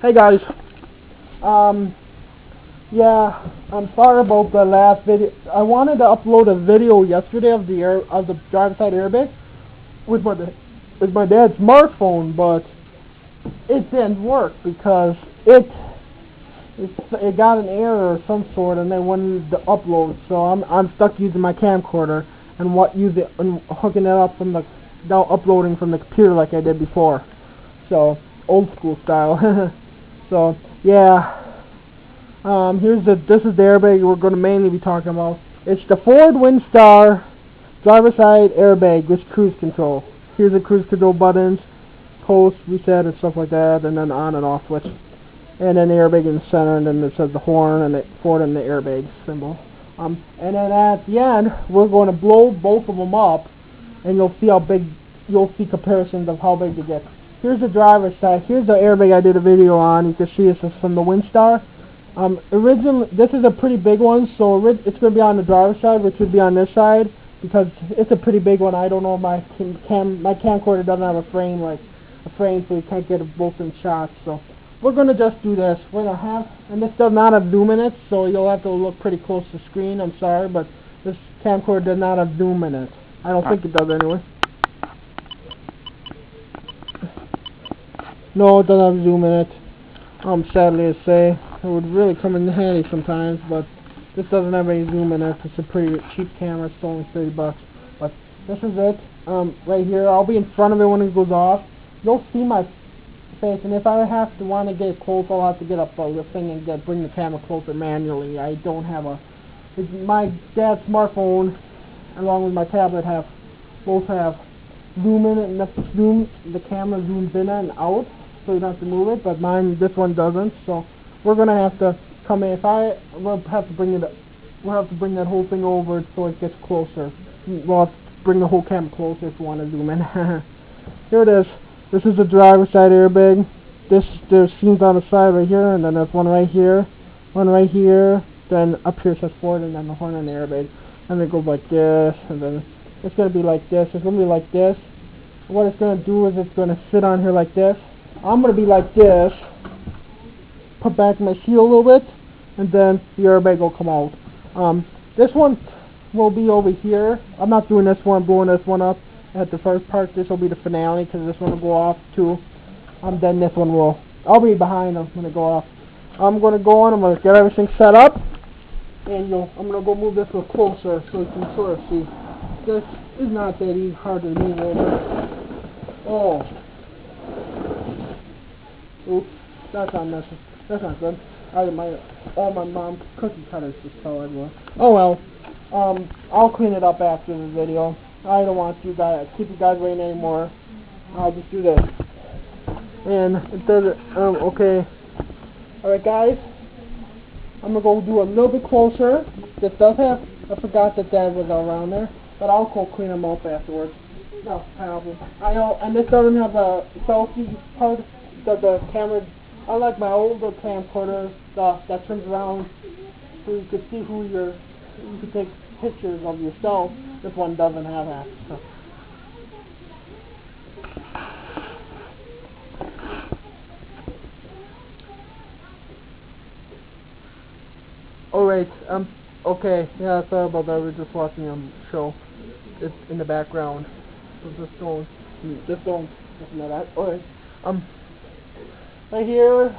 Hey guys, yeah, I'm sorry about the last video. I wanted to upload a video yesterday of the driver's side airbag with my dad's smartphone, but it didn't work because it got an error of some sort, and they wanted to upload. So I'm stuck using my camcorder and hooking it up from now uploading from the computer like I did before. So old school style. So yeah. This is the airbag we're going to mainly be talking about. It's the Ford Windstar driver side airbag with cruise control. Here's the cruise control buttons, post, reset, and stuff like that, and then on and off switch. And then the airbag in the center, and then it says the horn and the Ford and the airbag symbol. And then at the end, we're going to blow both of them up, and you'll see comparisons of how big they get. Here's the driver's side. Here's the airbag I did a video on. You can see this is from the Windstar. Originally, this is a pretty big one, so it's going to be on the driver's side, which would be on this side, because it's a pretty big one. I don't know, my camcorder doesn't have a frame, so you can't get both in shots. So we're going to just do this. We're going to have, and this does not have zoom in it, so you'll have to look pretty close to the screen. I'm sorry, but this camcorder does not have zoom in it. I don't think it does anyway. No, it doesn't have zoom in it. Sadly to say. It would really come in handy sometimes, but this doesn't have any zoom in it. It's a pretty cheap camera. It's only $30. But this is it. Right here. I'll be in front of it when it goes off. You'll see my face, and if I want to get close, I'll have to get up the thing and bring the camera closer manually. I don't have my dad's smartphone along with my tablet both have zoom in it, and the camera zooms in and out, so you don't have to move it. But this one doesn't. So we're gonna have to come in. We'll have to bring that whole thing over so it gets closer. We'll have to bring the whole camera closer if you want to zoom in. Here it is. This is the driver's side airbag. There's scenes on the side right here, and then there's one right here, then up here says Ford, and then the horn and the airbag. And it goes like this, and then it's gonna be like this. It's gonna be like this. What it's gonna do is it's gonna sit on here like this. I'm gonna be like this. Put back my seal a little bit, and then the airbag will come out. This one will be over here. I'm not doing this one. I'm blowing this one up at the first part. This will be the finale, because this one will go off too. Then this one will. I'll be behind them when they go off. I'm going to go on. I'm going to get everything set up, and I'm going to go move this a little closer so you can sort of see. This is not that easy, hard to move over. Oh. Oops. That's unnecessary. That's not good. All my mom's cookie cutters just fell everywhere. Oh well. I'll clean it up after the video. I don't want you guys keep you guys waiting anymore. I'll just do this. And it does it. Okay. Alright guys. I'm gonna go do a little bit closer. This does have. I forgot that was around there, but I'll go clean them up afterwards. No problem. I know. And this doesn't have a selfie part. The camera. Unlike my older camcorder that turns around so you can see you can take pictures of yourself, this one doesn't have that. So. Alright, okay, yeah, sorry about that, we're just watching a show. It's in the background. So just don't listen to that. Alright, right here,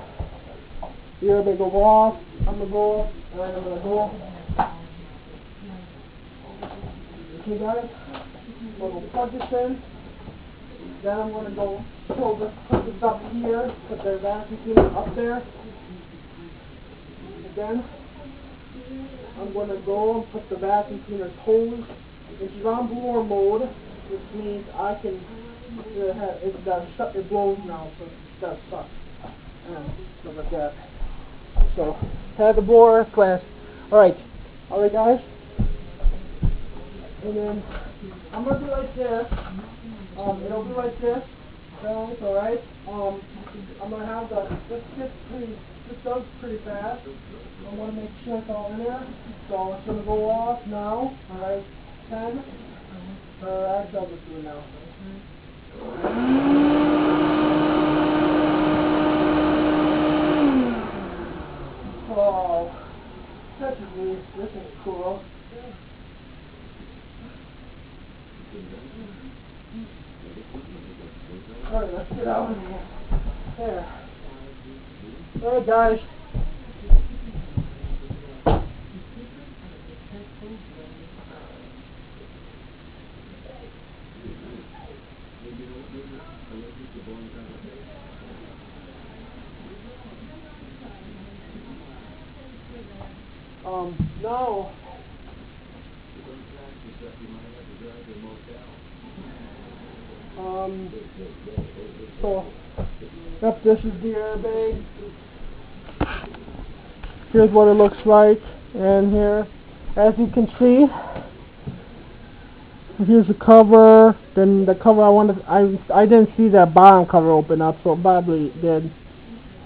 the airbag will go off. I'm going to go, and I'm going to go. Okay guys, I'm going to plug this in. Then I'm going to go put this up here, put the vacuum cleaner up there. Again, I'm going to go and put the vacuum cleaner's hose. It's on blower mode, which means I can, it blows now, so it does suck. And stuff like that. So, had the blower flash. Alright guys. And then, I'm going to do like this. It'll be like this. Alright. I'm going to have this goes pretty fast. I want to make sure it's all in there. So, it's going to go off now. Alright. 10. Alright, I'll just do it now. This is cool. Alright, let's get out of here. There. Alright, guys. No. So, yep, this is the airbag. Here's what it looks like, and here, as you can see, here's the cover. Then the cover I didn't see that bottom cover open up, so it probably did.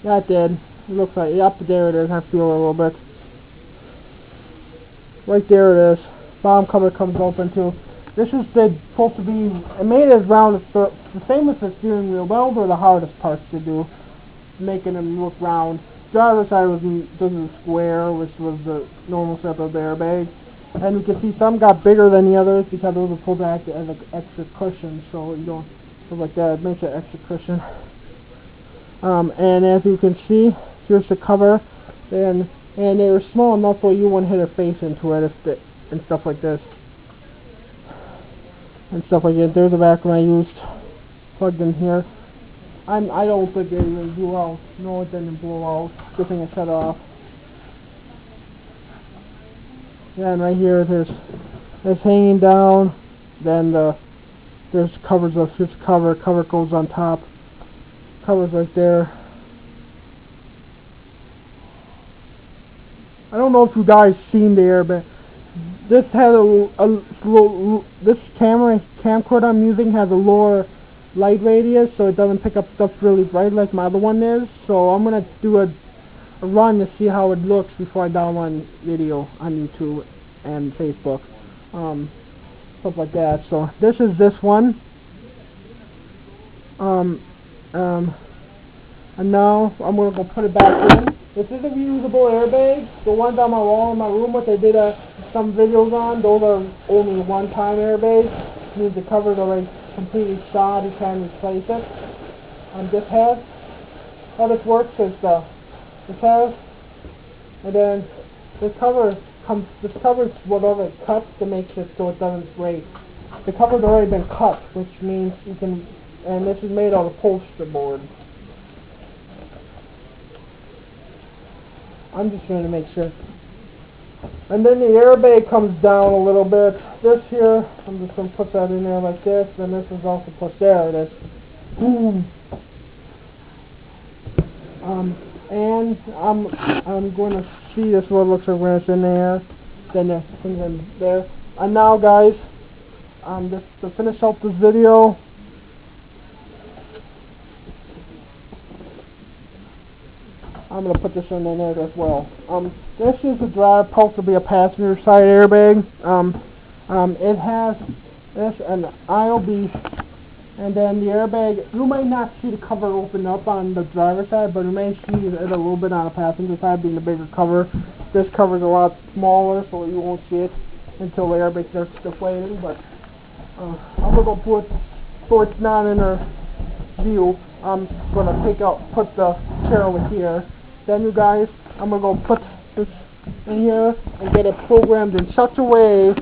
Yeah, it did. It looks like, yep, there it is. I feel it a little bit. Right there it is. Bottom cover comes open too. This is supposed to be, it made it as round as the same as the steering wheel, but those are the hardest parts to do, making them look round. The other side was the square, which was the normal shape of the airbag. And you can see some got bigger than the others because those are pulled back as an extra cushion, so you don't look like that. It makes an extra cushion. And as you can see, here's the cover, and they were small enough so you wouldn't hit your face into it and stuff like this. And stuff like that. There's the back one I used, plugged in here. I don't think it even blew out. No, it didn't blow out. Good thing it shut off. Yeah, and right here it's hanging down. Then there's covers of this cover. Cover goes on top. Covers right there. I don't know if you guys seen the airbag. This has this camcorder I'm using has a lower light radius, so it doesn't pick up stuff really bright like my other one is. So I'm gonna do a run to see how it looks before I download video on YouTube and Facebook, stuff like that. So this is this one. And now I'm gonna go put it back in. This is a reusable airbag. The ones on my wall in my room, what they did some videos on, those are only one-time airbags. Means the cover's already completely shot. You can't replace it. This has, how this works is this has, and then this cover is whatever it cuts to make it so it doesn't break. The cover's already been cut, which means you can, and this is made out of poster board. I'm just trying to make sure. And then the airbag comes down a little bit. This here, I'm just going to put that in there like this. Then this is also pushed there. It is. And I'm going to see this what it looks like when it's in there. Then the thing's in there. And now, guys, just to finish up this video. I'm going to put this in there as well. This is the drive, supposed to be a passenger side airbag. It has this and IOB, and then the airbag. You may not see the cover open up on the driver's side, but you may see it a little bit on the passenger side, being the bigger cover. This cover is a lot smaller, so you won't see it until the airbag starts deflating. But I'm going to put, so it's not in our view, I'm going to put the chair over here. Then you guys, I'm going to go put this in here and get it programmed in such a way,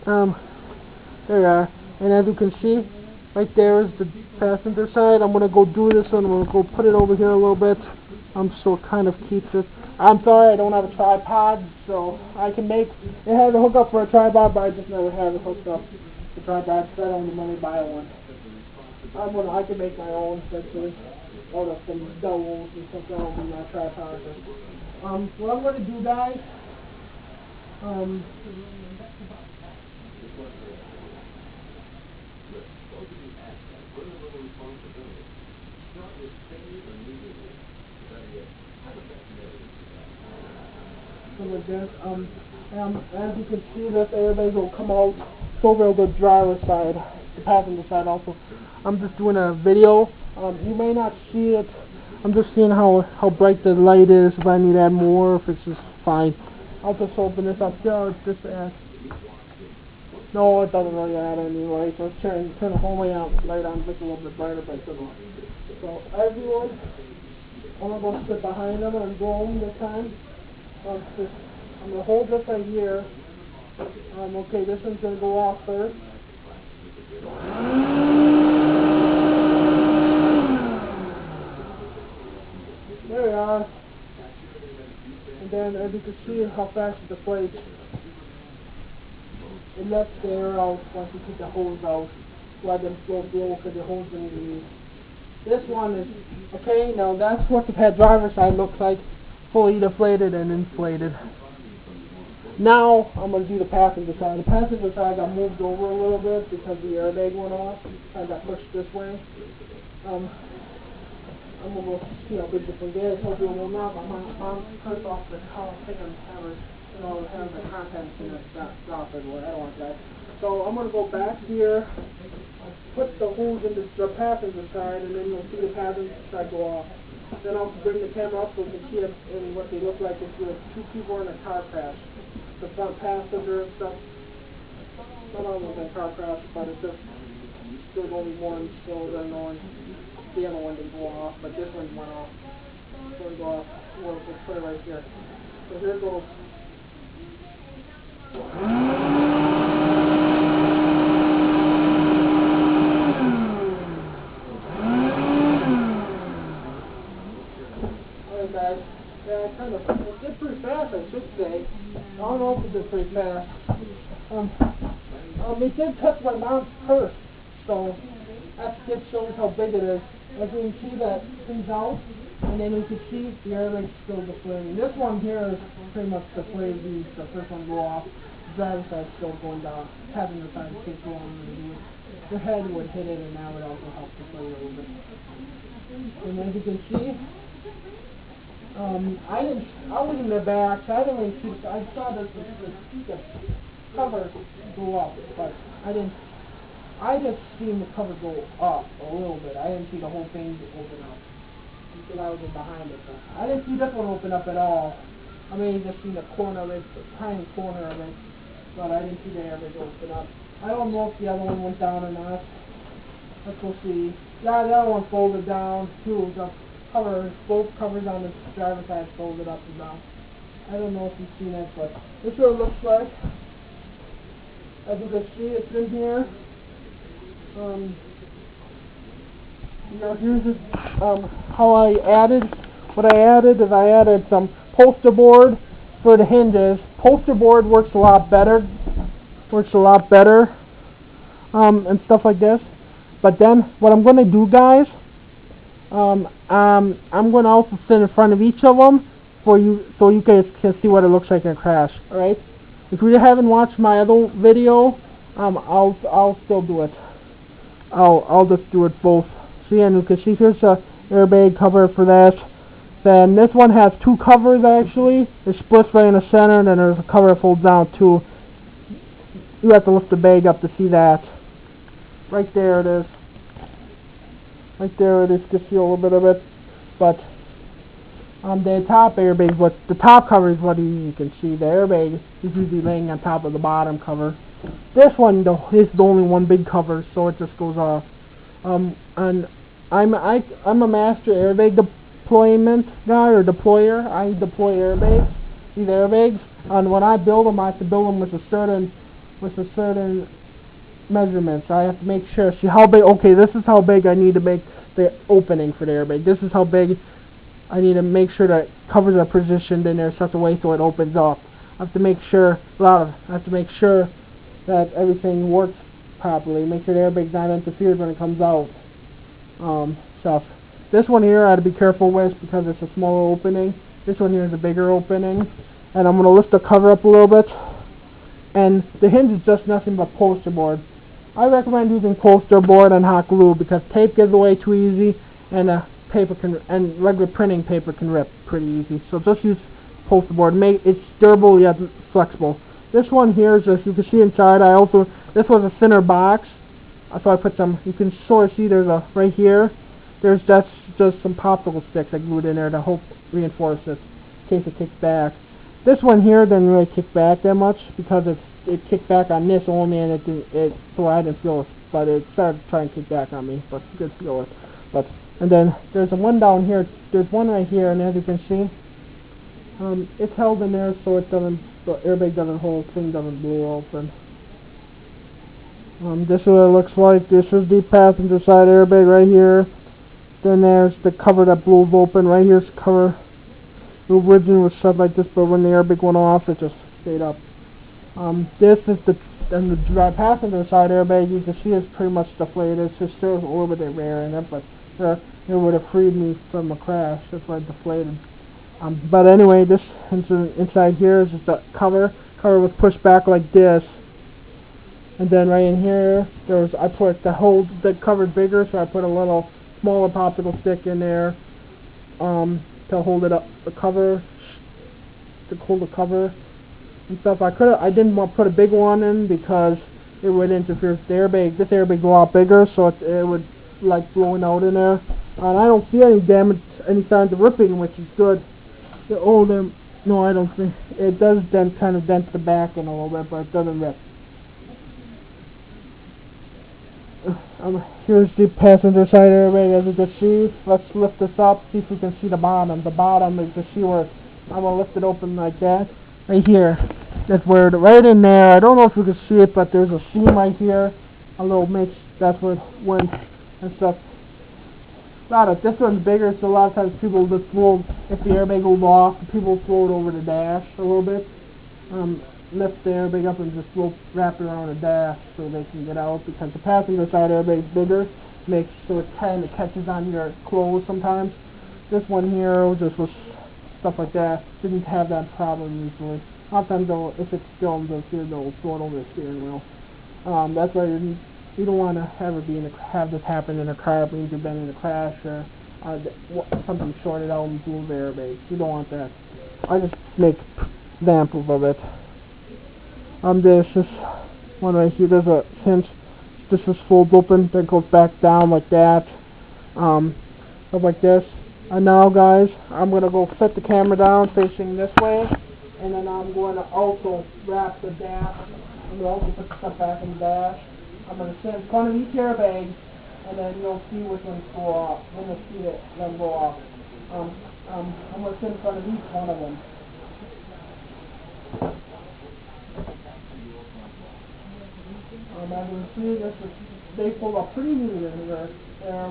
there you are, and as you can see, right there is the passenger side. I'm going to go do this one, I'm going to go put it over here a little bit, so it kind of keeps it. I'm sorry I don't have a tripod, so I can make, it has a hookup for a tripod, but I just never have it hooked up to tripod, because I don't have the money to buy one. I can make my own, essentially. Out of some doubles and stuff. That will be my tripod. What I'm going to do, guys, like this. As you can see, this airbag will come out over the driver's side, the passenger side also. I'm just doing a video. You may not see it. I'm just seeing how bright the light is, if I need to add more, if it's just fine. I'll just open this up. Yeah, it's just no, it doesn't really add any light. So let's turn the whole light on just a little bit brighter, but it doesn't. So everyone, I'm gonna go sit behind them and blow them this time. I'm gonna hold this right here. Okay, this one's gonna go off first. There we are. And then, as you can see how fast it deflates, it lets the air out once you keep the hose out. Let them blow because the hose didn't leave. This one is, okay, now that's what the driver's side looks like, fully deflated and inflated. Now, I'm going to do the passenger side. The passenger side got moved over a little bit because the airbag went off. I got pushed this way. I'm going to go see how big this one is. Hopefully it will not. I'm first off the whole thing and have the contents in it drop everywhere. I don't want that. So I'm going to go back here, put the hose into the passenger side, and then you'll see the passenger side go off. Then I'll bring the camera up so you can see it and what they look like if you have two people in a car crash. The front passenger and stuff. Not almost a car crash, but it's just there's only one, so they're annoying. The other one didn't go off, but this one went off. So it'll go off. We'll just put it right here. So here goes. Alright guys, yeah, it did pretty fast I should say. I don't know if it did pretty fast. It did touch my mom's purse, so that just shows how big it is. As you can see that thing's out, and then you can see the airbag's still deflating. This one here is pretty much deflated. The first one go off. The driver's side's still going down. Passenger side takes longer to do it. The head would hit it, and that would also help deflate a little bit. And as you can see, I was in the back, so I didn't really see. I saw the cover go up, but I just seen the cover go up a little bit. I didn't see the whole thing open up because I was in behind it. But I didn't see this one open up at all. I mean, just seen the corner of it, the tiny corner of it, but I didn't see the airbag open up. I don't know if the other one went down or not. Let's go see. Yeah, the other one folded down too. The cover, both covers on the driver's side folded up and down. I don't know if you've seen it, but this is what it looks like. As you can see, it's in here. Here's how I added. What I added is I added some poster board for the hinges. Poster board works a lot better. And stuff like this. But then what I'm going to do, guys, I'm going to also sit in front of each of them for you, so you guys can see what it looks like in a crash. All right. If you haven't watched my other video, I'll still do it. I'll just do it both. See, and you can see here's the airbag cover for that. Then this one has two covers actually. It splits right in the center, and then there's a cover that folds down too. You have to lift the bag up to see that. Right there it is. Right there it is. You can see a little bit of it, but the top airbag, what the top cover is what you can see. The airbag is usually laying on top of the bottom cover. This one though is the only one big cover, so it just goes off. And I'm a master airbag deployment guy or deployer. I deploy airbags, these airbags, and when I build them, I have to build them with a certain measurements. I have to make sure. See how big. Okay, this is how big I need to make the opening for the airbag. This is how big I need to make sure that covers are positioned in there such a way so it opens up. I have to make sure that everything works properly. Make sure the airbag's not interfered when it comes out. Stuff. This one here I had to be careful with because it's a smaller opening. This one here is a bigger opening. And I'm going to lift the cover up a little bit. And the hinge is just nothing but poster board. I recommend using poster board and hot glue because tape gives away too easy, and regular printing paper can rip pretty easy. So just use poster board. It's durable yet flexible. This one here is just, you can see inside. This was a thinner box, so I put some. You can sort of see there's a right here. There's just some popsicle sticks I glued in there to help reinforce it in case it kicks back. This one here didn't really kick back that much because it kicked back on this only, and so I didn't feel it, but it started trying to kick back on me, but good feel it. And then there's one down here. There's one right here, and as you can see, it's held in there so it doesn't, the airbag doesn't hold, thing doesn't blow open. This is what it looks like. This is the passenger side airbag right here. Then there's the cover that blows open. Right here's the cover. The original was set like this, but when the airbag went off, it just stayed up. This is the passenger side airbag. You can see it's pretty much deflated. It's just still a little bit of air in it, but it would have freed me from a crash. That's why it deflated. But anyway, this inside here is just the cover. Cover was pushed back like this. And then right in here, I put the cover bigger, so I put a little smaller popsicle stick in there to hold it up, to hold the cover and stuff. I didn't want to put a big one in because it would interfere with the airbag. This airbag is a lot bigger, so it would like blowing out in there. And I don't see any damage, any signs of ripping, which is good. No, I don't think it does. Then kind of dent the back in a little bit, but it doesn't rip. Here's the passenger side airbag, as you can see. Let's lift this up, see if we can see the bottom. The bottom is the see where I'm gonna lift it open like that. Right here. That's where right in there. I don't know if you can see it, but there's a seam right here. A little mix. That's where it went and stuff. This one's bigger, so a lot of times people just throw, if the airbag goes off, people throw it over the dash a little bit. Lift the airbag up and just wrap it around the dash so they can get out, because the passenger side airbag is bigger, makes so it kind of catches on your clothes sometimes. This one here just was stuff like that. Didn't have that problem usually. A lot of times though, if it's filmed, they'll throw it over the steering wheel. That's why you don't want to have this happen in a car. It means you've been in a crash or something shorted out and blew the airbag. You don't want that. I just make examples of it. There's this one right here. There's a hinge. This is folds open, then goes back down like that. Stuff like this. And now, guys, I'm gonna go set the camera down facing this way, and then I'm going to also wrap the dash. I'm gonna also put the stuff back in the dash. I'm gonna sit in front of each airbag, and then you'll see which ones go off. Then you'll see them go off. I'm gonna sit in front of each one of them. As you can see, they pull up pretty neat in here.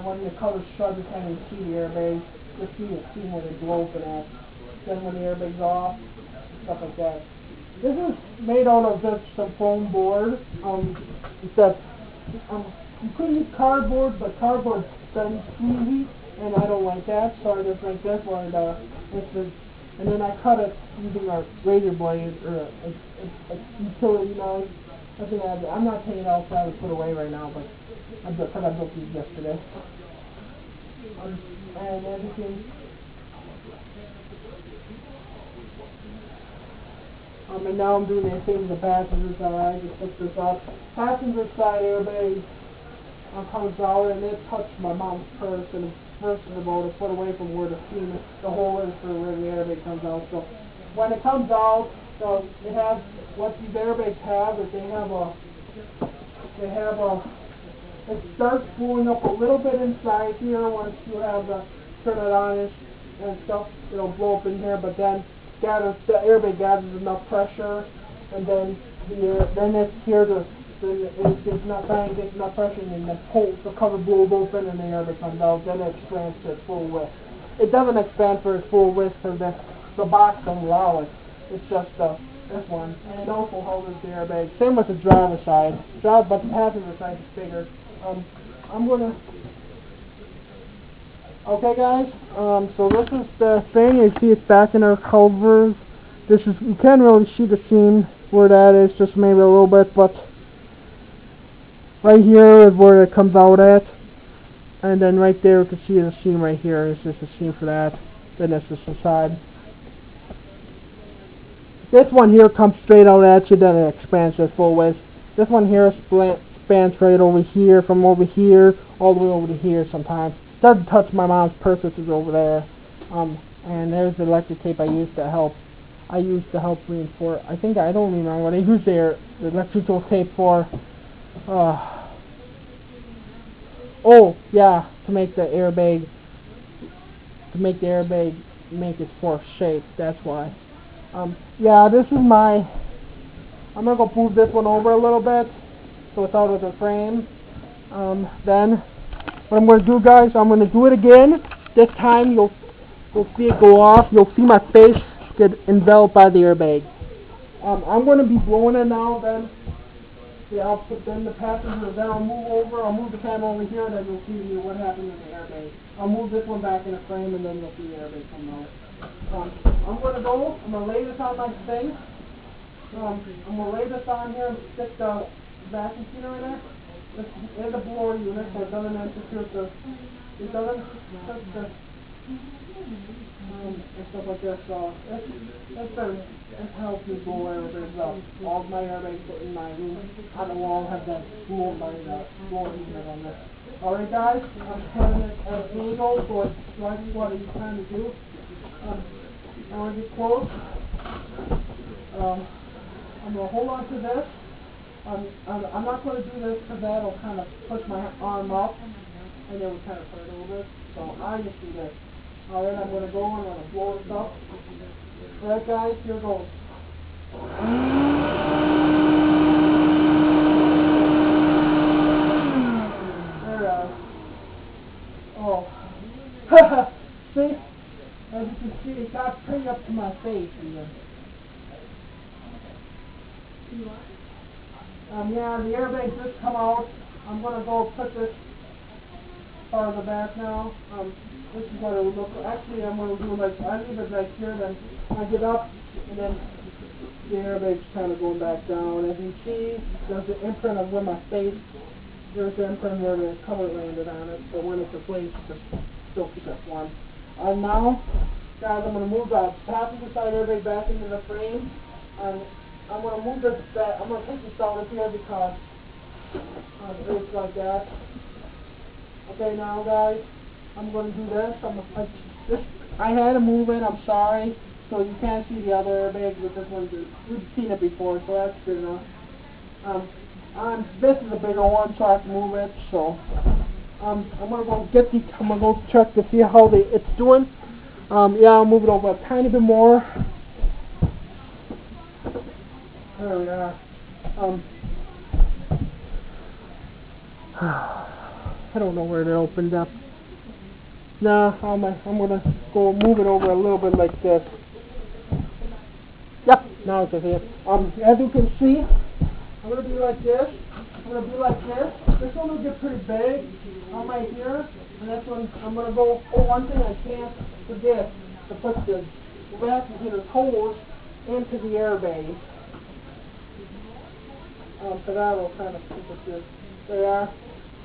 When the cover's shut, you can't even see the airbag. Just see where they blow open at. Then when the airbag's off, stuff like that. This is made out of just some foam board. You could use cardboard, but cardboard bends easy, and I don't like that, so I just make this one. And then I cut it using a razor blade or a utility knife. I'm not taking it outside and put away right now, but I built these yesterday. And everything. And now I'm doing the same with the passenger side. I just lift this up. Passenger side airbag comes out, and it touched my mom's purse, and the purse is about a foot away from where the hole is for where the airbag comes out. So when it comes out, so they have what these airbags have is it starts blowing up a little bit inside here turn it on and stuff. It'll blow up in here, but then the airbag gathers enough pressure, and then it's here it's not getting enough pressure, and then the cover blows open and the airbag comes out. Then it expands to its full width. It doesn't expand for its full width because the box doesn't allow it. It's just this one, and it also holds the airbag. Same with the driver's side. But the passenger side is bigger. Okay, guys. So this is the thing. You see it's back in our covers. You can't really see the seam where that is, just maybe a little bit, but right here is where it comes out at, and then right there you can see the seam right here. It's just a seam for that. Then this is the side. This one here comes straight out at you, then it expands to full width. This one here spans right over here, from over here all the way over to here sometimes. Doesn't touch my mom's purse, which is over there. And there's the electric tape I used to help I used to help reinforce. I think I don't remember what I used the electrical tape for. Oh yeah, to make the airbag. Make its force shape. That's why. Yeah, this is my. I'm gonna go move this one over a little bit so it's out of the frame. Then what I'm gonna do, guys, I'm gonna do it again. This time you'll see it go off. You'll see my face get enveloped by the airbag. I'm gonna be blowing it now. Then I'll put then the passenger. Then I'll move over. I'll move the camera over here. Then you'll see what happened in the airbag. I'll move this one back in the frame, and then you'll see the airbag come out. I'm gonna lay this on my thing. I'm gonna lay this on here and stick the vacuum cleaner in there. This is the blower unit, so it doesn't interfere with it doesn't touch the and stuff like this. So it helps me blow airbags up. All my airbags in my room on the wall have that blower unit on there. Alright guys, I'm turning it at an angle so it's right what he's trying to do. I want to get close. I'm going to hold on to this. I'm not going to do this because that'll kind of push my arm up and it would kind of hurt a little bit. So I just do this. Alright, I'm going to go and I'm going to blow this up. Alright guys, here goes. Oh. See? As you can see, it got pretty up to my face even. Yeah, the airbag just come out. I'm gonna go put this part of the back now. This is what it would look like. Actually, I'm gonna do like, I leave it right here, then I get up, and then the airbag's kind of going back down. As you see, there's the imprint of where my face, there's the imprint where the cover landed on it, so when it's replaced, it's still keep it warm. Now, guys, I'm going to move the passenger side airbag back into the frame. I'm going to move this back. I'm going to take this out of here because it's like that. Okay, now, guys, I'm going to do this. I had to move it. I'm sorry. So you can't see the other airbag, but this one's we've seen it before, so that's good enough. This is a bigger one, so I have to move it. So. I'm gonna go check to see how it's doing. Yeah, I'll move it over a tiny bit more. There we are. I don't know where it opened up. Nah, I'm gonna go move it over a little bit like this. Yep, now it's here. As you can see, I'm gonna be like this. I'm going to be like this. This one will get pretty big on my ear. And that's when I'm going to go, one thing I can't forget, to put the vacuum cleaner's hose into the airbag. So that will kind of keep it good. There you are.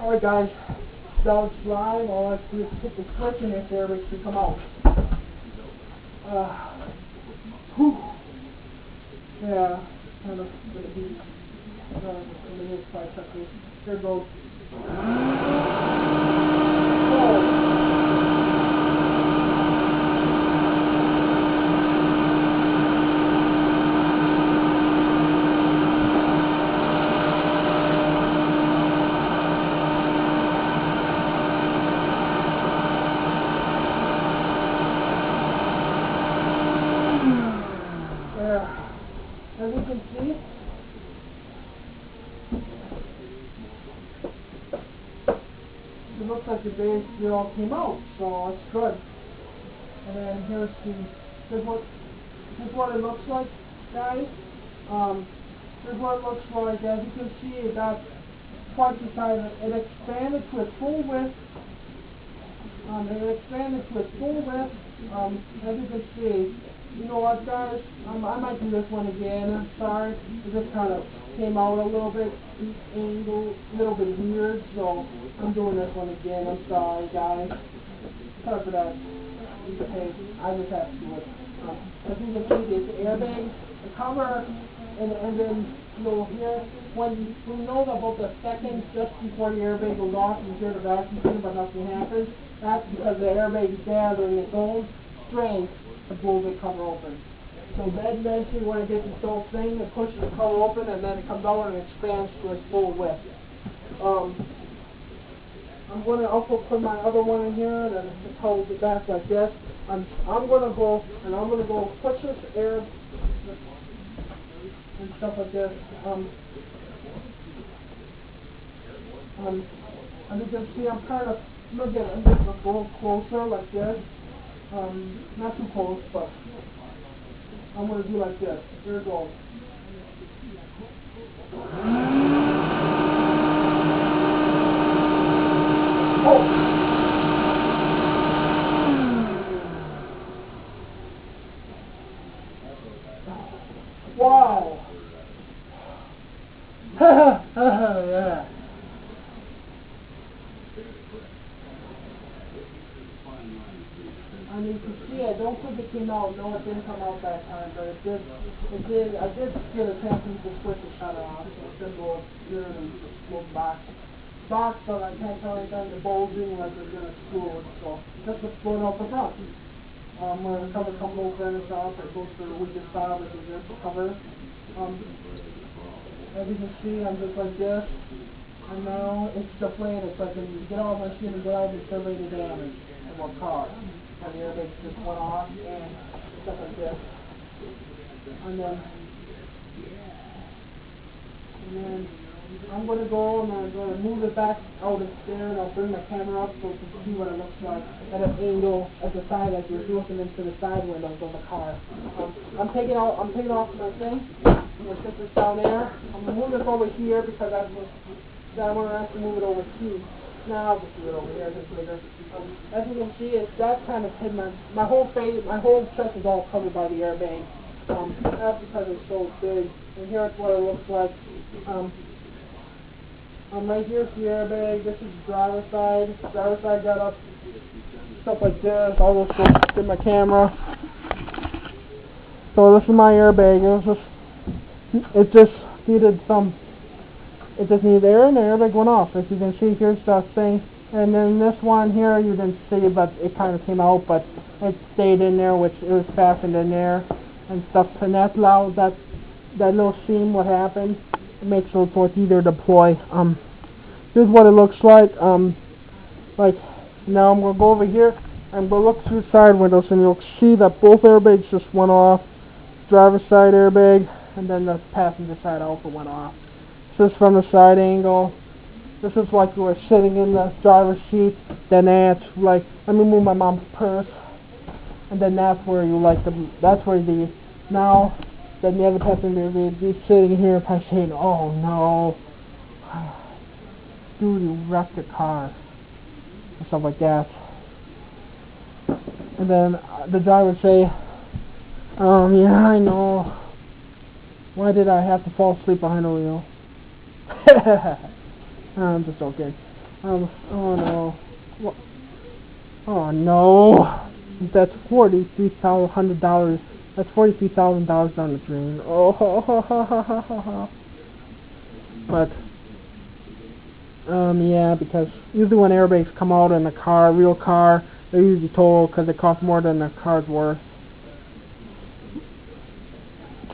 Alright guys, now it's live. All I have to do is hit the switch and this airbag should come out. Whew. Yeah, kind of going to be. Here goes. There. As you can see, it looks like the base all came out, so it's good. And then here's what it looks like, guys. Here's what it looks like. As you can see, it got twice the size. It expanded to its full width. As you can see. You know what, guys? I might do this one again. I'm sorry. It just kind of came out a little bit angled, a little bit weird, so I'm doing this one again. I'm sorry, guys. Sorry for that. Okay, I just have to do it. As you can see, the airbag, the cover, and then you'll hear when you know about the second just before the airbag goes off, you hear the vacuum cleaner, but nothing happens. That's because the airbag is gathering its own strength to blow the cover open. So then eventually when I get this whole thing, it pushes the cover open and then it comes out and expands to its full width. I'm going to also put my other one in here and then it holds it back like this. I'm going to go push this air and stuff like this. And you can see I'm kind of, I'm just going to go closer like this. Not too close, but I'm going to do like this. Here it goes. Oh! Wow! Yeah. I mean, to see, I don't think it came out. No, it didn't come out that time, but it did. I did get a chance to switch the shutter off. So it didn't go here and just go back. But I can't tell anything. The bulging like it's gonna screw it. So just to split off the front. When the cover comes open and stuff, it goes to the weakest side, which is this cover. As you can see, I'm just like this. And now it's deflated. It's like when you get out of the machine and get out, it's survey the damage of a car. And the airbag just went off and stuff like this. And then I'm going to go and I'm going to move it back out of there and I'll bring my camera up so you can see what it looks like at an angle at the side, like you're looking into the side windows of the car. I'm taking off my thing. I'm going to sit this down there. I'm going to move this over here because I want to actually move it over here. Now I'll just do it over here just later. As you can see, that kind of hid my whole face, my whole chest is all covered by the airbag. That's because it's so big. And here's what it looks like. Right here's the airbag. This is the driver's side. Driver's side got up, stuff like this. All this goes in my camera. So this is my airbag. It just needed air, and the airbag went off. As you can see, here's the thing. And then this one here, you didn't see, but it kind of came out, but it stayed in there, which it was fastened in there and stuff. And that allows that little seam. What happened? It makes it so it's easier to deploy. Here's what it looks like. Like now, I'm gonna go over here and we'll look through the side windows, and you'll see that both airbags just went off. Driver's side airbag, and then the passenger side also went off. This is from the side angle. This is like you were sitting in the driver's seat. Then that's like, let me move my mom's purse, and then that's where you like now. Then the other passenger would be sitting here and saying, "Oh no, dude, you wrecked the car," and stuff like that. And then the driver would say, yeah, I know. Why did I have to fall asleep behind the wheel?" I'm just joking. Oh no. Oh no. That's $43,000. That's $43,000 down the drain. Oh. But yeah, because usually when airbags come out in a car, real car, they're usually totaled because it costs more than the car's worth.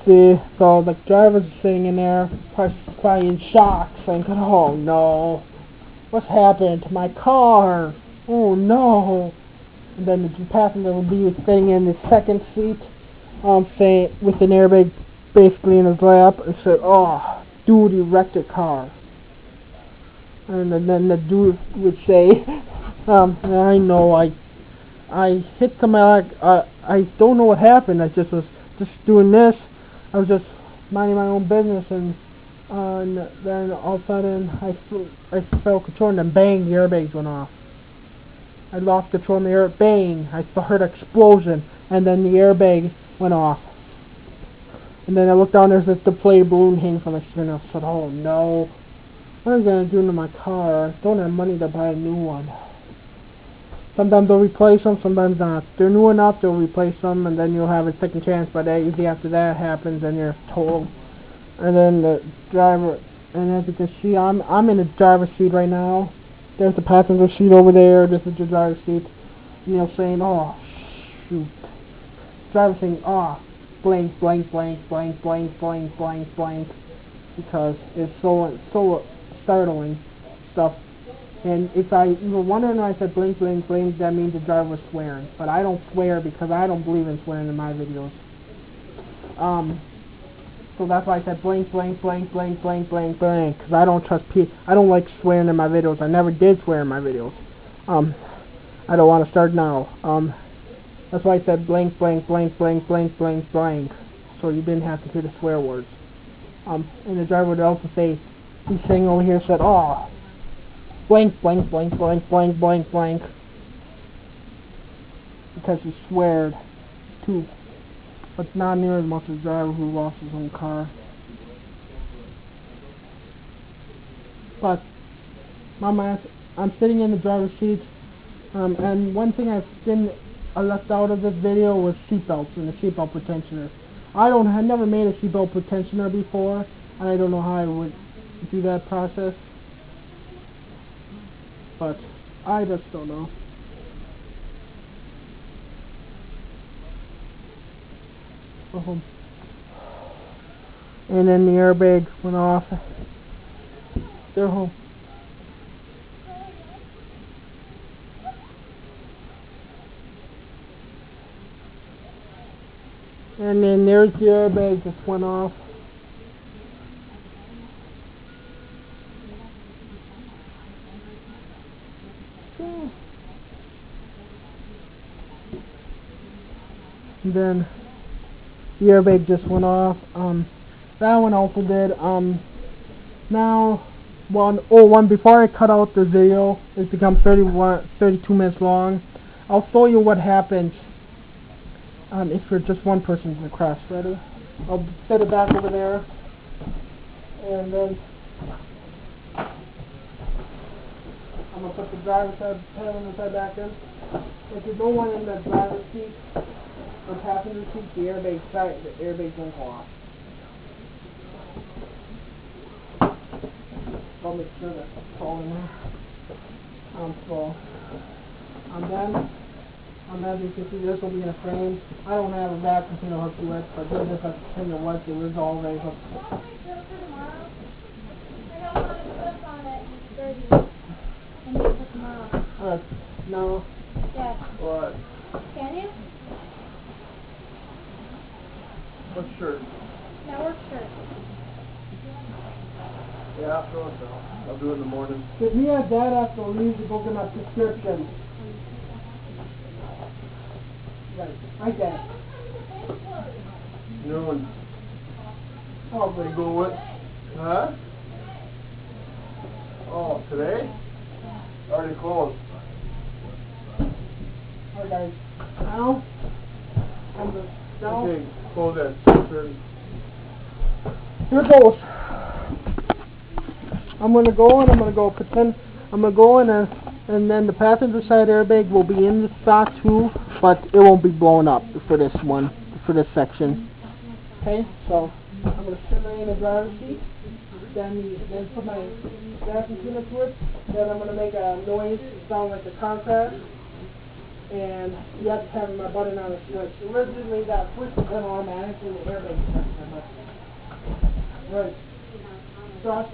See, so the driver's sitting in there, probably in shock, saying, "Oh no, what's happened to my car? Oh no!" And then the passenger will be sitting in the second seat, saying, with an airbag basically in his lap, and said, "Oh, dude, you wrecked your car." And then the dude would say, "I know, I hit the leg. I don't know what happened. I just was just doing this. I was just minding my own business, and then all of a sudden I felt control, and then bang, the airbags went off. I lost control in the air. Bang! I heard an explosion, and then the airbag went off. And then I looked down. There's this deflated balloon hanging from my screen. I said, "Oh no, what am I gonna do to my car? I don't have money to buy a new one." Sometimes they'll replace them, sometimes not. If they're new enough, they'll replace them, and then you'll have a second chance. But usually after that happens, then you're totaled. And then the driver, and as you can see, I'm in the driver's seat right now. There's the passenger seat over there. This is the driver's seat. And you're saying, "Oh shoot." Driver saying, "Oh, blank, blank, blank, blank, blank, blank, blank, blank, because it's so startling stuff. And if you were wondering why I said blink, blink, blink, that means the driver was swearing. But I don't swear because I don't believe in swearing in my videos. So that's why I said blink, blink, blink, blink, blink, blink, blink, because I don't trust I don't like swearing in my videos. I never did swear in my videos. I don't want to start now. That's why I said blank, blank, blank, blank, blank, blank, blank, so you didn't have to hear the swear words. And the driver would also say, he's saying over here, said, oh, blank, blank, blank, blank, blank, blank, blank, because he sweared too, but not near as much as the driver who lost his own car. But I'm sitting in the driver's seat, and one thing I left out of this video was seatbelts and the seatbelt pretensioner. I never made a seatbelt pretensioner before, and I don't know how I would do that process, but I just don't know. And then the airbag went off. They're home. And then there's the airbag just went off. And then the airbag just went off. That one also did. Now, before I cut out the video, it's become 32 minutes long. I'll show you what happens if you're just one person in the crash. Ready? I'll set it back over there, and then I'm gonna put the driver's head back in. If there's no one in the driver's seat or passenger seat, the airbag won't go off. I'll make sure that's all in there. So I'm done. As you can see, this will be in a frame. I don't have a vacuum cleaner hooked to it, but this is a cleaner was the original already hooked. No. Yes. What? Can you? What shirt? That works shirt. Yeah, I'll throw it down. I'll do it in the morning. Me and Dad have to leave to go get my prescription. Right there. Noon. Oh, They go what? Huh? Oh, today? Already closed. okay. Now, Okay, close at 6:30. here goes. I'm gonna go and I'm gonna go pretend. I'm gonna go in and then the passenger side airbag will be in the stock too, but it won't be blown up for this section. Okay, so I'm gonna sit right in the driver's seat, then put my vacuum cleaner to it, then I'm gonna make a noise sound like a car crash, and you have to have my button on the switch. Originally that switch was done automatically in the airbag section, but right. Just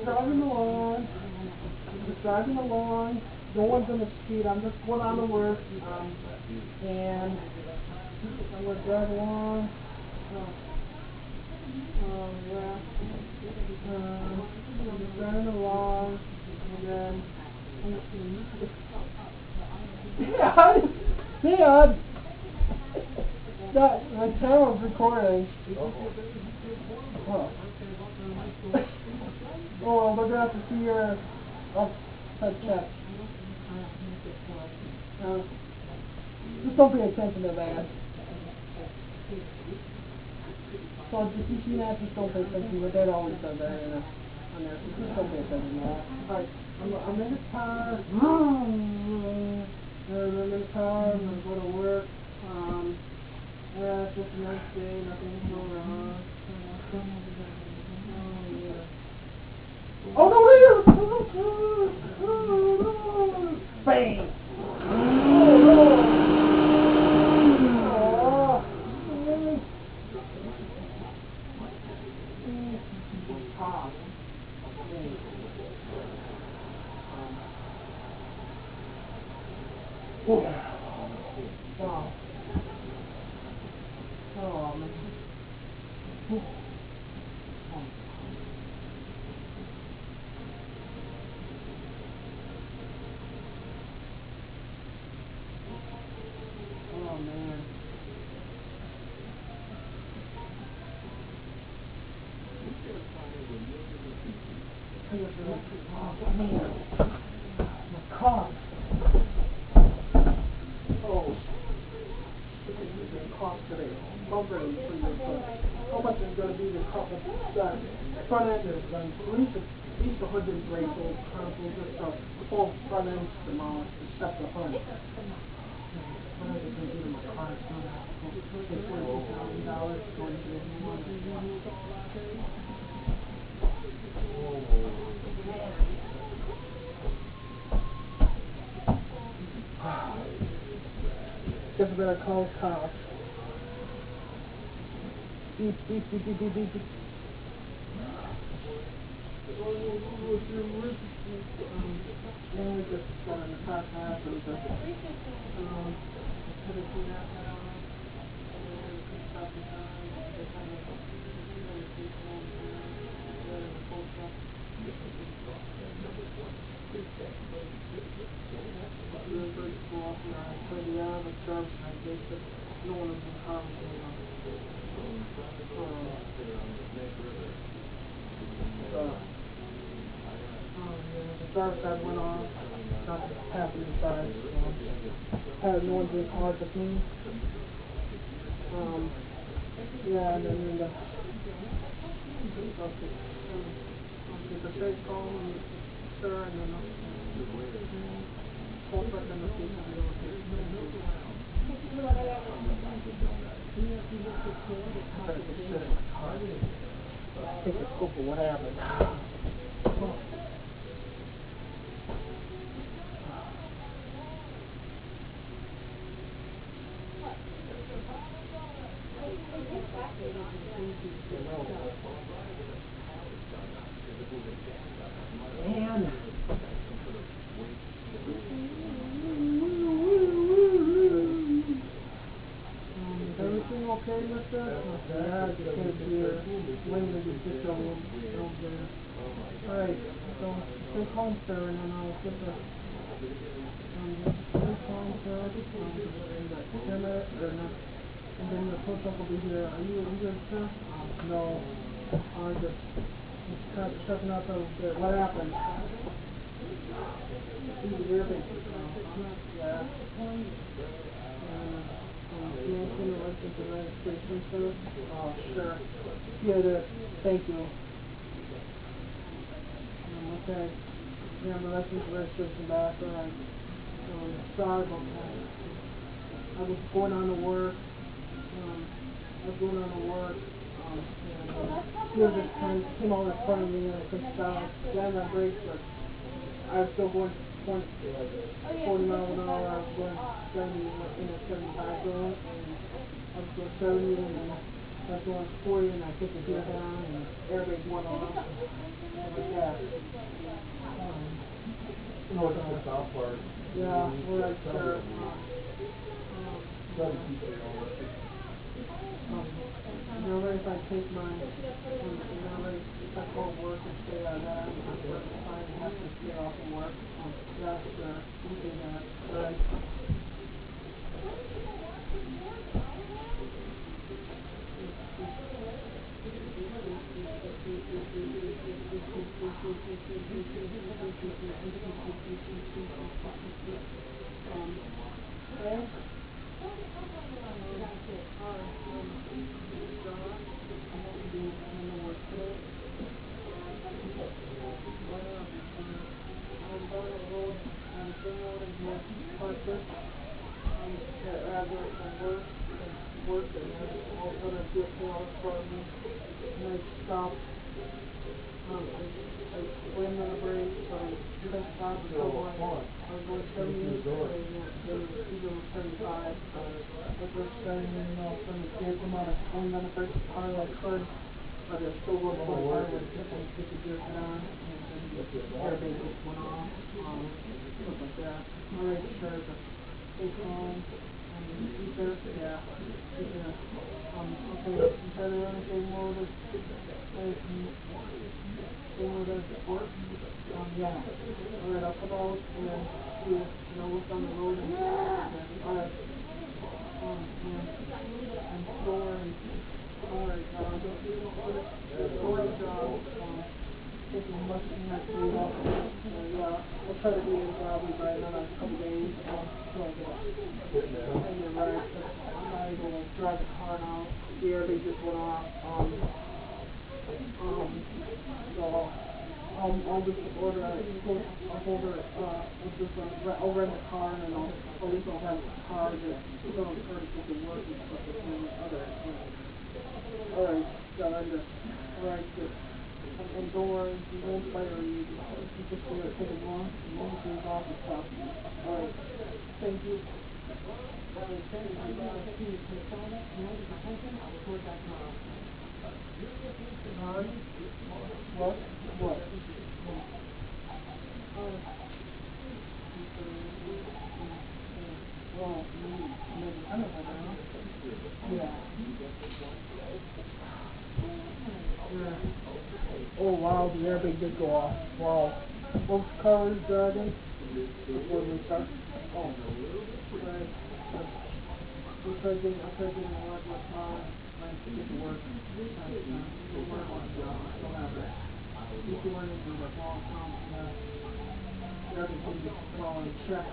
driving along. No one's gonna speed. I'm just going on to work. And I'm gonna drive along. Yeah. I'm just driving along. And then. Dad! That my camera's recording. Oh. Oh, we're gonna have to see your check. Just don't pay attention to that. So if you see that, just don't pay attention. But Dad always does that on there. So just don't pay attention to that. Alright, I'm in the car. I'm in the car. I'm gonna go to work. Yeah, it's just a nice day. Nothing's going wrong. Oh no, bang! Oh, Top. Wow. Oh, man. Oh, man. Oh, man. My car. Oh. This is the cost today. Bumper and how much is going to be the cost of that? Front end is at least the hood is great, old consoles, just the whole front end demolished, except the hood. What are they going to do to my car? It's going to pay $42,000 going to the new one. Guess I better call cops. Beep, beep, beep, beep, beep, beep, beep. Then we just got in the car pass and just, put it through that now. And we stop the time. They kind of, the post up. Really good school, and I turned the out of the service, and I gave it, no one was in the car with me. The service that went on, not happening inside, no one's in the car with me. Yeah, and then the safe call, and sir, and then whole person in the station. Take a scoop of what happened. Man. Everything okay, mister? Yeah, just can't hear. Wind is just over there. Alright, so take home, sir, and then I'll get the take home, sir, and then the post up will be here. Are you good, sir? No. Just checking out what happened. Airbag. Yeah. Registration, sir? Oh, sure. Yeah, thank you. Okay. Yeah, my license registration back. Alright. Sorry about that. I was going on to work. And he was just came all in front of me and I couldn't stop. Slammed my brakes, but I was still going 40 miles an hour. I was going 70 in a 75 zone, and I was going 70, and then I was going 40, and I hit the gear down, and the airbag went off, and like that. No, it's the top part. Yeah, we're right there. Now if I take my, if I call work and stay on that, if I have to stay off of work, that's, we do that, right? Okay. Work and also to see a call from nice stop I slammed on the brakes, but I didn't stop and go on. I was going 70, then the speed was 75. As we're starting, from the gears come out, I slammed on the brakes as hard as I could, but it still was going hard when I took the gear on, and then the airbag just went off, stuff like that. Alright, sure, but stay calm. Ether, yeah. Ether. Okay, you try to run the same mode as work? Yeah. Alright, I'll come out and see, look on the road and alright. And storage. Alright, storage, taking much more food off. Yeah, I'll try to do it probably by another couple days, so I get and then right, I'm not able to drive the car now. The airbag just went off. So I'll just order I'll rent a car and then at least I'll have a car that to work and stuff with the other. Alright, so alright, good. And don't fire you. You just take it long, and then it goes off and stuff. Alright, thank you. Alright, thank you. What? What? Well, I don't know. Yeah. Oh wow, the airbag did go off. Wow. What car is driving? Before we start? Oh. Right. I'm trying to a lot more car. Trying to get to work. Don't work on it. Don't have it. If you want to do the ball count, everything gets ball in check.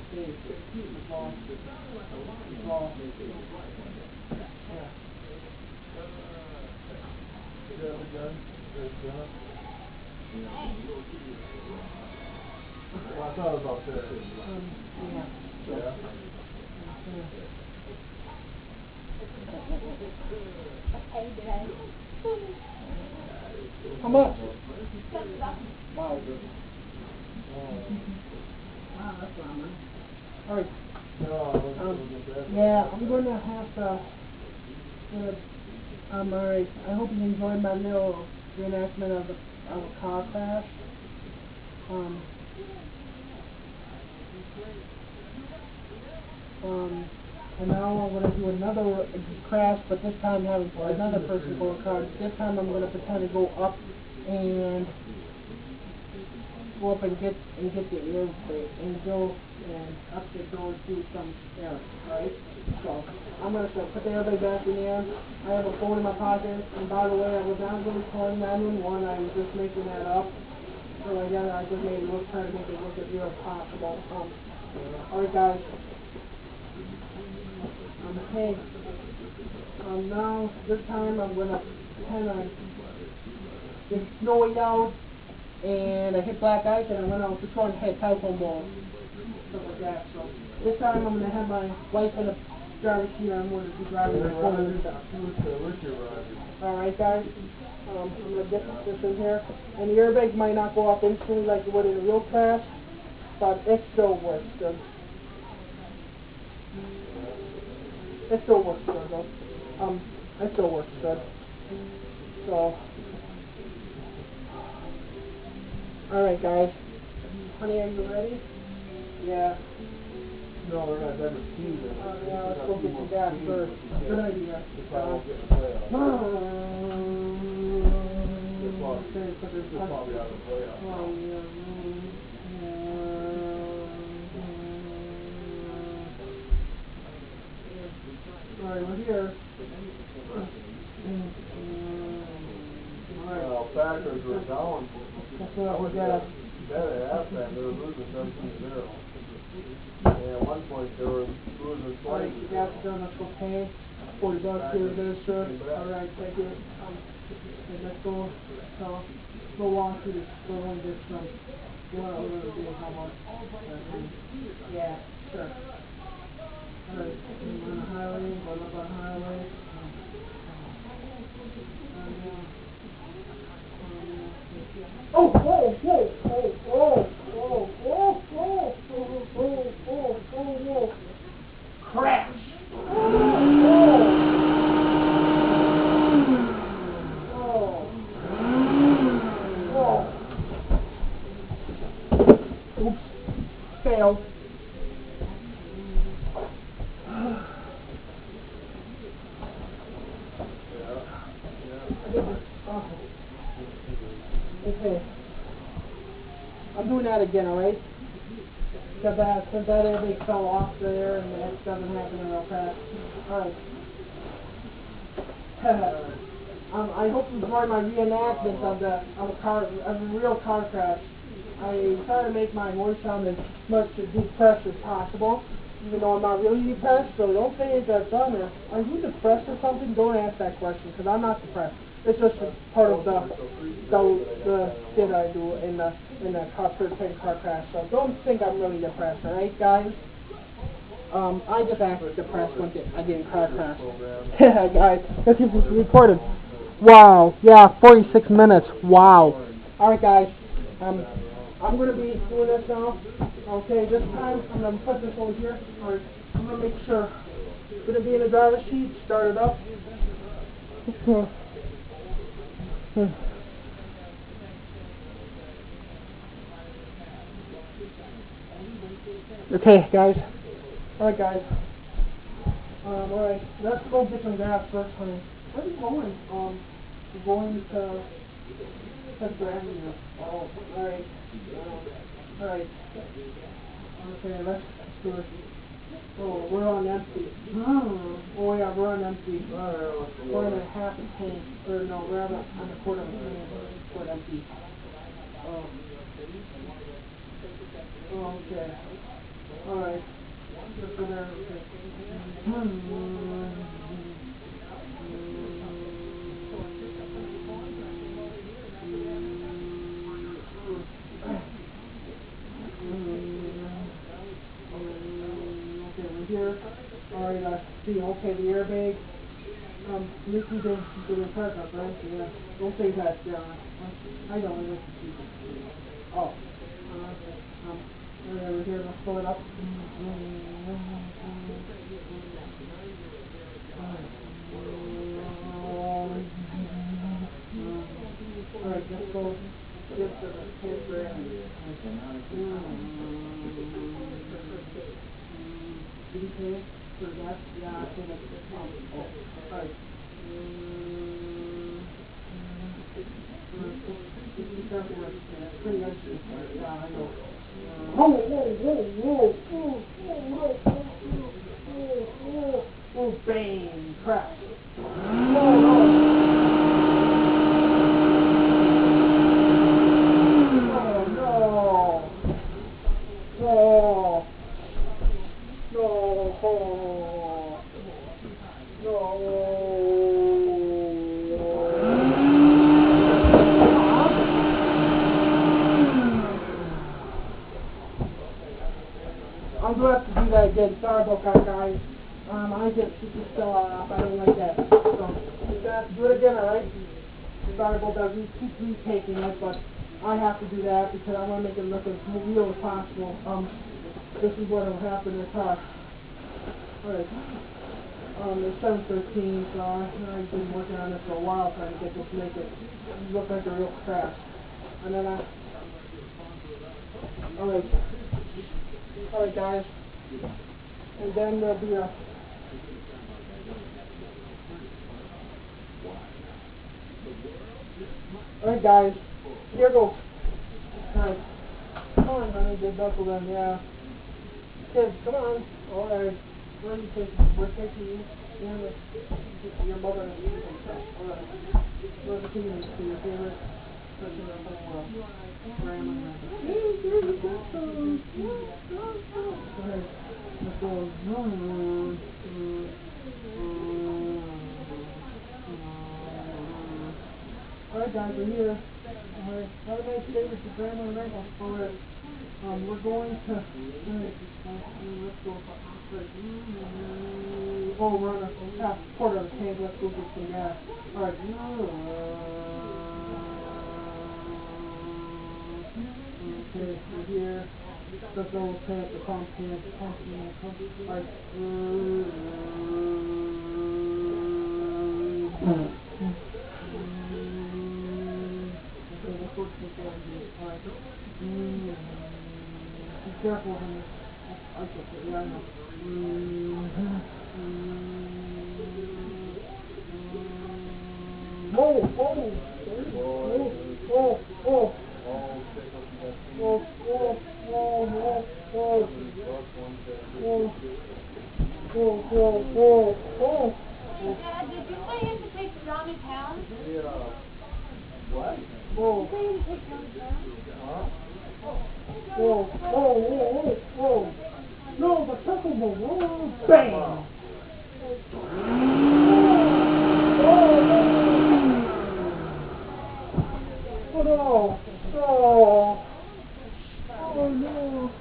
Okay, the ball. Yeah. Well, I thought about that. Yeah. How much? Wow. Wow, that's a lot. Alright. Yeah, I'm gonna have to. Alright. I hope you enjoyed my little reenactment of a car crash. And now I'm going to do another crash, but this time having another person go a car. This time I'm going to pretend to go up and get the airbag and go and up the door through some air, right? So I'm going to put the airbag back in there. I have a phone in my pocket, and by the way, I was not going to call 911. I was just making that up. So I just made it look, try to make it look as real as possible. Alright guys. Hey, now this time I'm gonna pretend it's snowy out, and I hit black ice, and I went out the trunk and had telephone balls, stuff like that. So this time I'm gonna have my wife in the driver's seat. I'm going to be driving my phone. Alright guys, I'm gonna get this in here, and the airbag might not go off instantly like it would in a real crash, but it still works good. It still works good though. It still works good. So, alright guys. Honey, are you ready? Yeah. No, we're not done with tea then. Yeah, let's go get some gas first. Good idea. This probably out of the playoff. Oh, alright, we're here. Well, Packers were down. That's what we got. Better halftime, they were losing 13-0. And at one point they were losing 20. Alright, the gas is done, let's go pay. $40 to the register. Alright, thank you. Okay, let's go. So, go walk through this store and get some. You want to order the how much? Yeah, sure. Alright, on the highway, going up on the highway. Oh, whoa, whoa, whoa, whoa, whoa, whoa, whoa, whoa, whoa, whoa, whoa. Crash. Oops. Failed. Okay. I'm doing that again, alright? Because since that airbag fell off there and that doesn't happen real fast. Alright. I hope you enjoyed my reenactment of a real car crash. I try to make my voice sound as much depressed as possible, even though I'm not really depressed, so don't say that done. Are you depressed or something? Don't ask that question, because I'm not depressed. It's just a part of the skit I do in the first car crash, so don't think I'm really depressed, alright guys? I just acted depressed when I get in car crash. Yeah, guys, let's see if it's recorded. Wow, yeah, 46 minutes, wow. Alright guys, I'm going to be doing this now. Okay, this time I'm going to put this over here. Alright, I'm going to make sure. I'm going to be in the driver's seat, start it up. Okay, guys. Alright, guys. Alright, let's go get some gas first, honey. Where are you going? We're going to Avenue. Oh, alright. Alright. Okay, let's do it. Oh, we're on empty. Oh yeah, we're on empty. We're in a half a tank. Or no, we're on a quarter of a tank. We're empty. Oh. Oh, okay. Alright. Let's go there. Okay. Okay, we're here. Alright, see, okay, the airbag. This is the repair shop, right? Yeah. Don't say that, yeah. I don't know. Oh. Okay, we're here, let's pull it up. Alright, let's go get the paper. Did you pay for that? Yeah, I think it's alright. That's pretty much it. Yeah, I know. Whoa, whoa, whoa, whoa, whoa, whoa, whoa, whoa, bang, crash. Whoa, I'm going to have to do that again. Sorry about that, guys. I get super still off. I don't like that. So, I'm going to have to do it again, alright? Sorry about that. We keep retaking it, but I have to do that because I want to make it look as real as possible. This is what will happen in the car. Alright. It's 7:13, so I've been working on this for a while trying to get this to make it look like a real crash. And then Alright guys, and then there'll be a alright guys, here goes. Alright, come on honey, get buckled in, yeah. Kids, come on. Alright, where are you taking? We're taking you and your mother and you take that. Alright, we're taking you to your favorite person in the whole world. Grandma. Alright, let's go. Alright guys, we're here. Alright, have a nice day with your grandma and uncle. Alright, we're going to, let's go. Oh, we're on a half quarter of a tank, let's go get some gas. Alright. Okay, we're here. Just go past the pump here, like, okay, let's work this out here. Alright. Be careful, honey. I took it, yeah, I know. Whoa, whoa! Whoa, whoa! Whoa, whoa, whoa, whoa, whoa! Whoa, whoa, whoa, whoa, whoa! Dad, did you say you had to take how many pounds? Yeah. What? Whoa! Did you say you had to take how many pounds? Huh? Whoa, whoa, whoa, whoa, whoa! No, the second one, whoa, bang! Oh no! Oh! Oh no!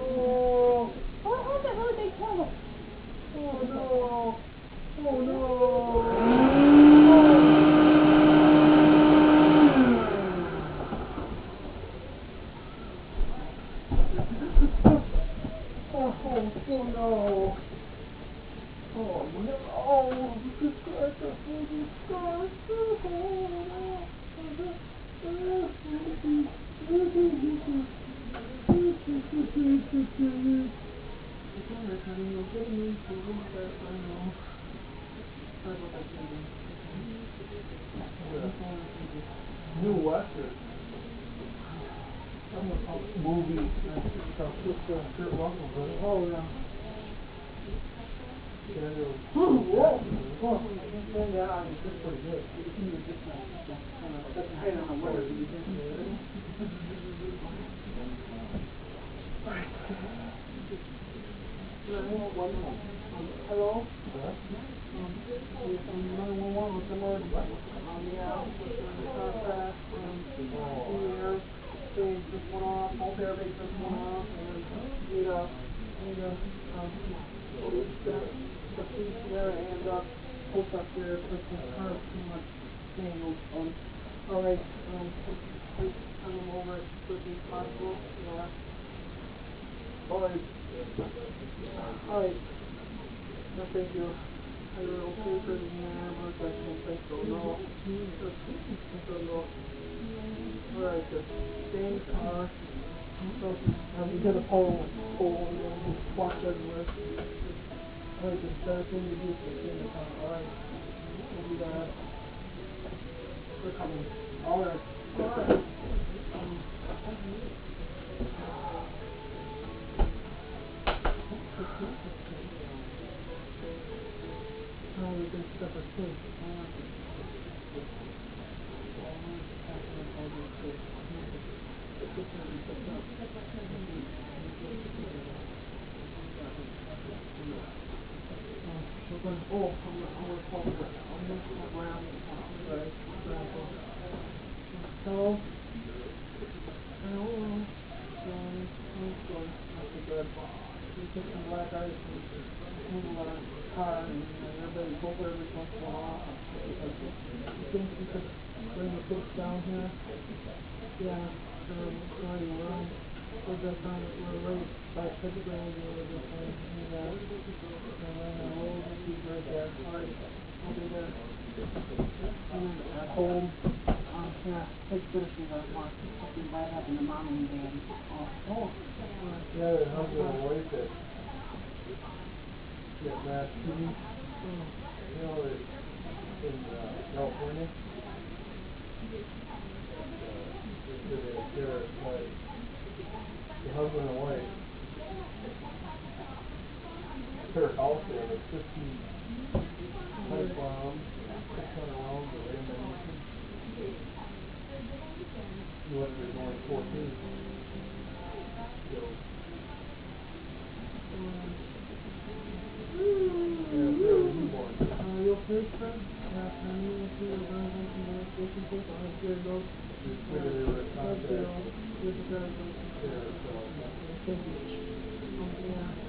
Oh! How's that really big trouble? Oh no! Oh no! Oh no! Oh no! Oh, this guy's a fucking star! New Western. Movie. Kurt Russell, right? Oh yeah. Daniel. Whoa! Yeah, That's pretty good. Hello? Huh? 911 with the Lord. Yeah, thing just went off, both airbags just went off, and need a the police here and post up there, put some cars too much Daniels alright, please send them over as quickly as possible. Yeah. Alright. Alright. No, thank you. Are you okay for the but I don't think so. No. Alright, just stay in the car. So, we hit a pole and then just walk everywhere. Alright, the better thing to do is to stay in the car. Alright. We'll do that. We're coming. Alright. Alright. Oh, we can step our foot. Oh, I'm gonna fall over. I'm gonna come around. Right. Hello? Hello? Sorry. I'm sorry. Not so good. We took some black ice and moved our car and everybody, both everybody wants to go off. You think you could bring the kids down here? Yeah. Running around. We're just on, we're right by 6th grade and we're just on, yeah. Right there. Alright, I'll be there. And at home, yeah, his finishing our mark. Something bad happened to mom and dad. Oh. Yeah, their husband and wife that get mass shootings. You know, in California. They're like the husband and wife. Their house there was 15 pipe bombs, 600 rounds of ammunition. US there's only 14. So, yeah, they're newborn. You okay, sir? Yeah, can you see your brother from the station post? Alright, here you go. They figured they were in contact. Here's the driver's license. Yeah, so. Thank you. Yeah.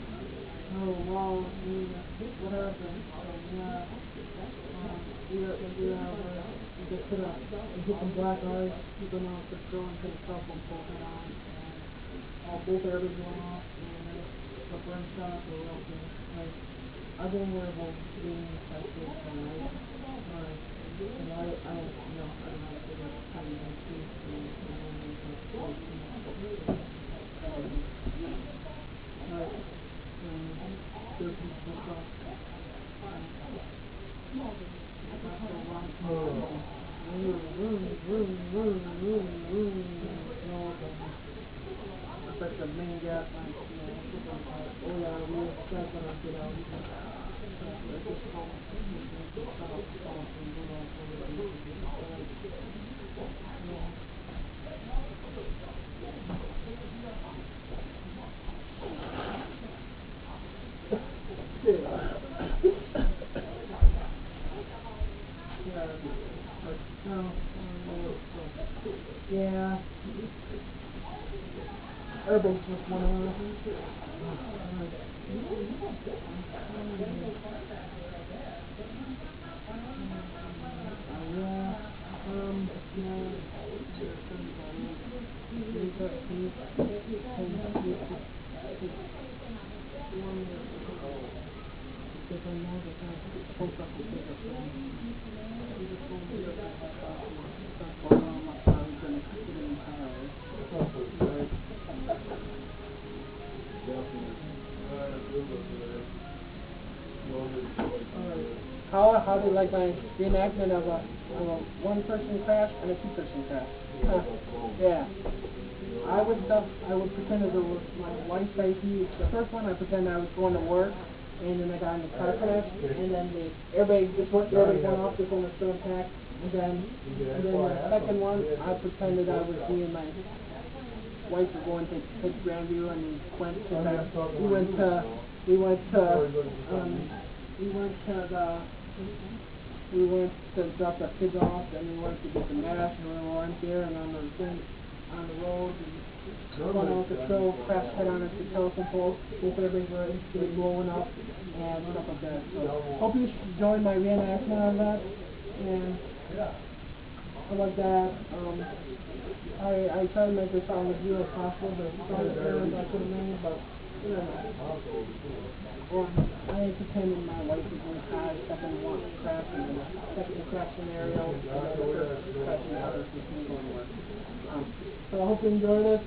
Oh, wow. What happened? Yeah. We have just hit some black eyes, keep them off the throw and hit a cell phone pole head on, and both airbags went off, and the burn shot, or else, like, I don't worry about being infected, alright? Alright. And I don't know how you can see like the main gas line, oh yeah, that's when I get out. Yeah. Airbags just went off. How do you like my reenactment of a one-person crash and a two-person crash? Yeah. I would pretend it was my wife's ID. The first one, I pretend I was going to work, and then I got in the car crash, and then the airbag went off, this one was still intact, and then the second one, I pretended I was me and my wife were going to take Grandview, and we went to drop our kids off, and we went to get the mask, and we went there, and on the thing, on the road, and went out the trail, crashed head on into the telephone pole, both airbags were instantly blowing up, and stuff like that. So, hope you enjoyed my reenactment on that, and stuff like that. I try to make this sound as real as possible, but some of the errors I could have made, but, you know. I ain't pretending my wife is in the car, second one crash, and then second crash scenario, and then the first crash in the other, so I hope you enjoy this.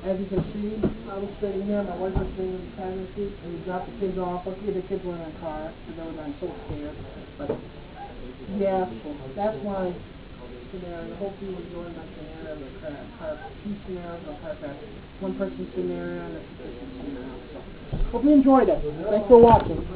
As you can see, I was sitting here, my wife was sitting in the passenger seat, and we dropped the kids off. Luckily the kids were in the car, because they were so scared. But, yeah, that's my scenario. Hopefully you enjoyed my scenario of the car, two scenarios of a car crash. One person scenario and a two-person scenario. So, hope you enjoyed it. Thanks for watching.